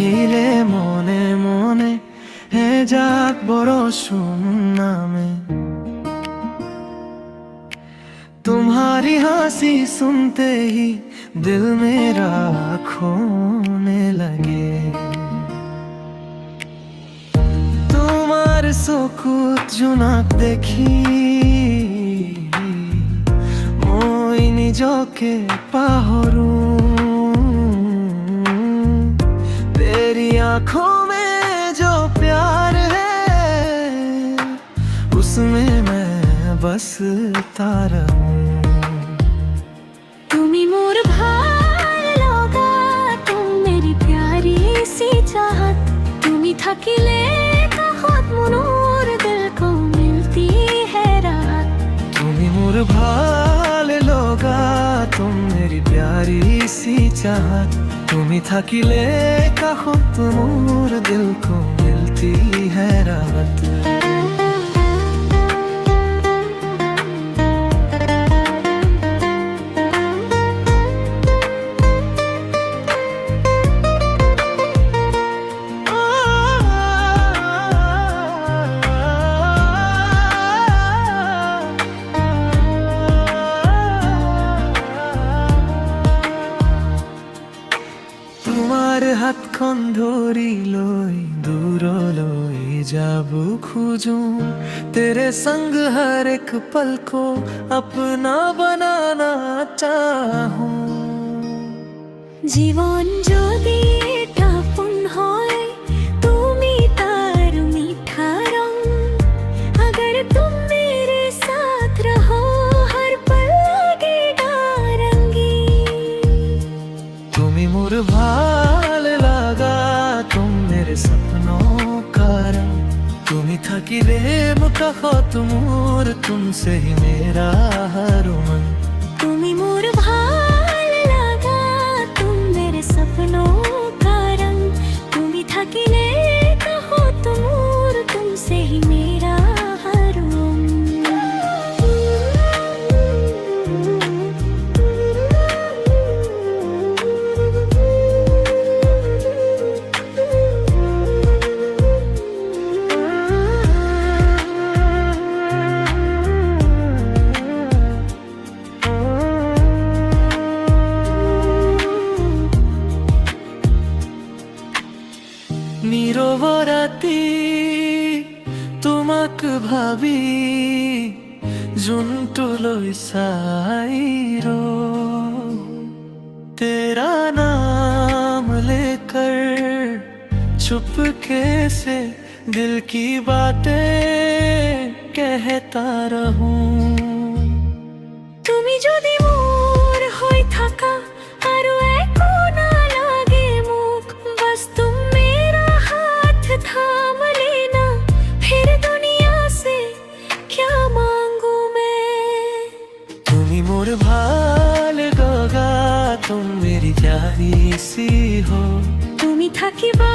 আহিলে মনে মনে হে যাক বড় सुननामे तुम्हारी हंसी सुनते ही दिल मेरा खोने लगे তোমার চকুত জোনাক দেখি মই নিজকে পাহৰো तेरी आँखों में जो प्यार है उसमें मैं बसता रहूं তুমি মোর ভাল লগা तुम मेरी प्यारी सी चाहत তুমি থাকিলে কাহত মনোর दिल को मिलती है राहत তুমি মোর ভাল লগা तुम मेरी प्यारी सी चाहत তুমি থাকিলে কাহত মোর दिल को मिलती है राहत তোমার হাতখন ধৰি লৈ দূৰলৈ যাব খোজো तेरे संग हर एक पल को अपना बनाना चाहूं জীবন যদি এটা ফুল হয় তুমি তার मीठा रंग अगर तुम मेरे साथ रहो हर पल लगेगा रंगीन তুমি মোর ভাল লাগা तुम मेरे सपनों का रंग তুমি থাকিলে মুকাহত মোর तुमसे ही मेरा हर मन তুমি মোর ভাল লাগা तुम मेरे सपनों का रंग তুমি থাকিলে কাহত মোর तुमसे ही मेरा हर নীরবরাতি তোমাক ভাবি জোনটোলৈ চাই तेरा नाम लेकर चुपके से दिल की बातें कहता रहूं তুমি যদি মোর হই থাকা আরো একো না লাগে মুখ बस तुम मेरा हाथ थाम लेना फिर दुनिया से क्या मांगू मैं তুমি মোর ভাল লগা तुम मेरी प्यारी सी हो তুমি থাকিবা